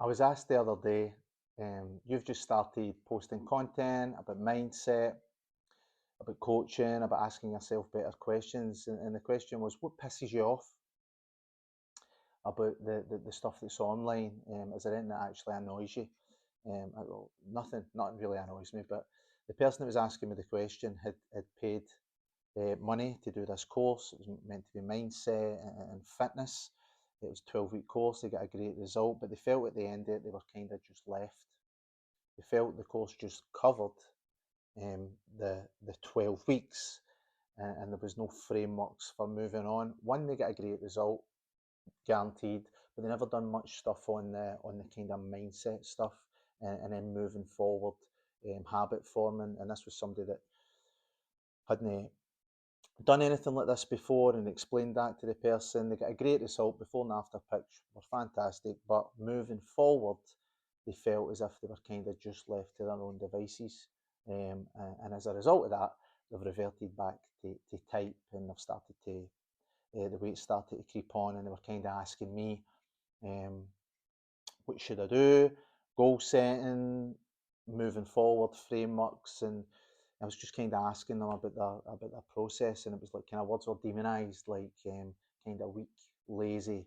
I was asked the other day, you've just started posting content about mindset, about coaching, about asking yourself better questions. And the question was, what pisses you off about the stuff that's online? Is there anything that actually annoys you? Well, nothing really annoys me, but the person that was asking me the question had paid money to do this course. It was meant to be mindset and fitness. It was a 12-week course. They got a great result, but they felt at the end of it, they were kind of just left. They felt the course just covered um, the 12 weeks, and there was no frameworks for moving on. One, they get a great result, guaranteed, but they never done much stuff on the kind of mindset stuff, and then moving forward, habit forming. And this was somebody that hadn't done anything like this before and explained that to the person. They got a great result. Before and after pitch were fantastic, but moving forward, they felt as if they were kind of just left to their own devices. And as a result of that, they've reverted back to type, and they've started to, the weight started to creep on, and they were kind of asking me, um, what should I do, goal setting, moving forward, frameworks, and I was just kind of asking them about their process, and it was like kind of words were demonized, like kind of weak, lazy,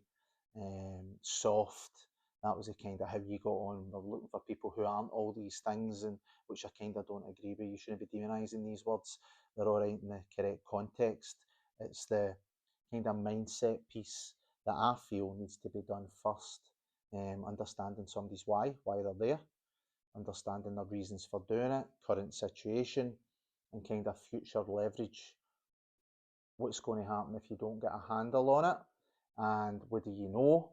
soft. That was the kind of how you got on. We're looking for people who aren't all these things, and which I kind of don't agree with. You shouldn't be demonizing these words. They're all right in the correct context. It's the kind of mindset piece that I feel needs to be done first. Understanding somebody's why they're there, understanding their reasons for doing it, current situation, and kind of future leverage. What's going to happen if you don't get a handle on it? And what do you know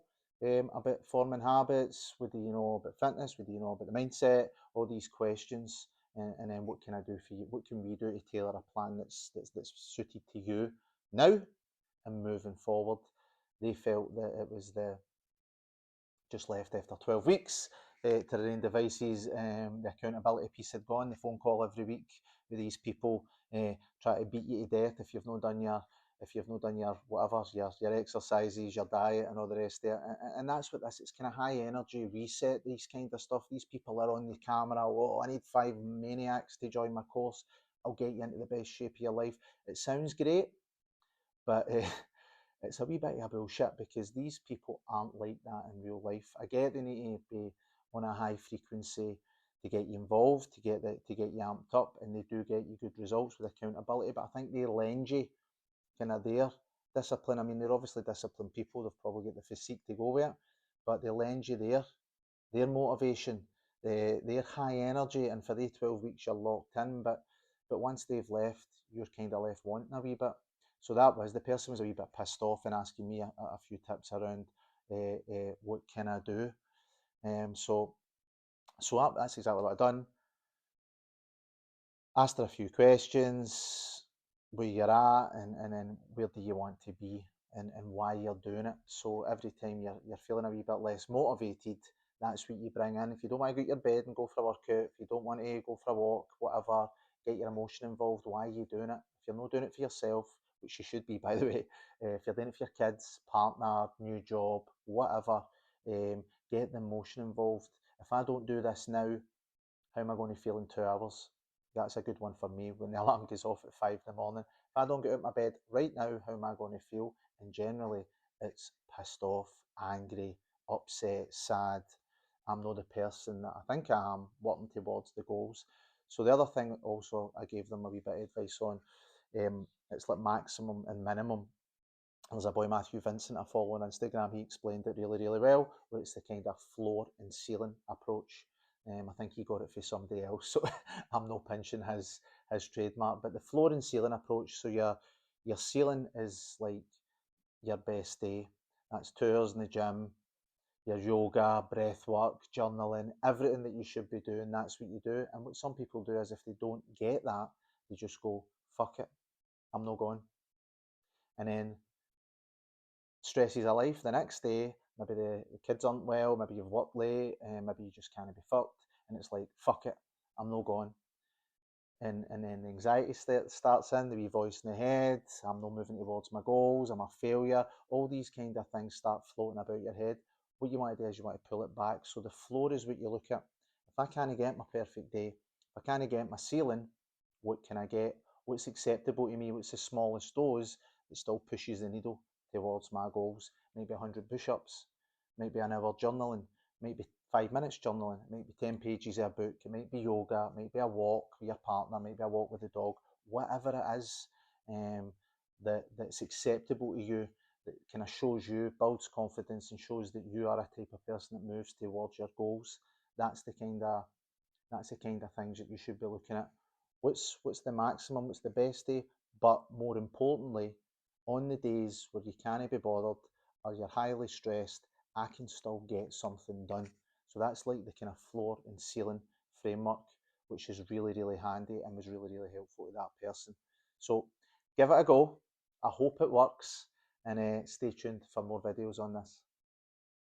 about forming habits? What do you know about fitness? What do you know about the mindset? All these questions. And then what can I do for you? What can we do to tailor a plan that's suited to you now and moving forward? They felt that it was the just left after 12 weeks to their own devices. The accountability piece had gone. The phone call every week with these people try to beat you to death if you've not done your whatever, your exercises, your diet, and all the rest of it. And that's what this. It's kind of high energy reset. These kind of stuff. These people are on the camera. Oh, I need 5 maniacs to join my course. I'll get you into the best shape of your life. It sounds great, but it's a wee bit of bullshit because these people aren't like that in real life. I get they need to be on a high frequency to get you involved, to get you amped up, and they do get you good results with accountability. But I think they lend you kind of their discipline. I mean, they're obviously disciplined people. They've probably got the physique to go with it, but they lend you their motivation, their high energy, and for the 12 weeks you're locked in. But once they've left, you're kind of left wanting a wee bit. So that was the person was a wee bit pissed off and asking me a few tips around what can I do. So that's exactly what I've done. Asked her a few questions, where you're at, and then where do you want to be, and why you're doing it. So every time you're feeling a wee bit less motivated, that's what you bring in. If you don't want to get out of your bed and go for a workout, if you don't want to go for a walk, whatever, get your emotion involved. Why are you doing it? If you're not doing it for yourself, which you should be, by the way, if you're doing it for your kids, partner, new job, whatever, get the emotion involved. If I don't do this now, how am I going to feel in 2 hours? That's a good one for me when the alarm goes off at 5 in the morning. If I don't get out of my bed right now, how am I going to feel? And generally, it's pissed off, angry, upset, sad. I'm not the person that I think I am working towards the goals. So the other thing also I gave them a wee bit of advice on, it's like maximum and minimum. There's a boy, Matthew Vincent, I follow on Instagram. He explained it really, really well, where it's the kind of floor and ceiling approach. I think he got it for somebody else, so I'm not pinching his trademark. But the floor and ceiling approach, so your ceiling is like your best day. That's 2 hours in the gym, your yoga, breath work, journaling, everything that you should be doing, that's what you do. And what some people do is if they don't get that, they just go, fuck it, I'm not going. And then stresses of life the next day. Maybe the kids aren't well, maybe you've worked late, maybe you just can't be fucked. And it's like, fuck it, I'm not going. And then the anxiety starts in, the wee voice in the head, I'm not moving towards my goals, I'm a failure. All these kind of things start floating about your head. what you want to do is you want to pull it back. So the floor is what you look at. If I can't get my perfect day, if I can't get my ceiling, what can I get? What's acceptable to me? What's the smallest dose that still pushes the needle towards my goals? Maybe 100 push-ups, maybe an hour journaling, maybe 5 minutes journaling, it might be 10 pages of a book, it might be yoga, it might be a walk with your partner, maybe a walk with the dog, whatever it is that's acceptable to you, that kind of shows you, builds confidence and shows that you are a type of person that moves towards your goals. That's the kind of things that you should be looking at. What's the maximum? What's the best day? But more importantly, on the days where you can't be bothered or you're highly stressed, I can still get something done. So that's like the kind of floor and ceiling framework, which is really, really handy and was really, really helpful to that person. So give it a go. I hope it works, and stay tuned for more videos on this.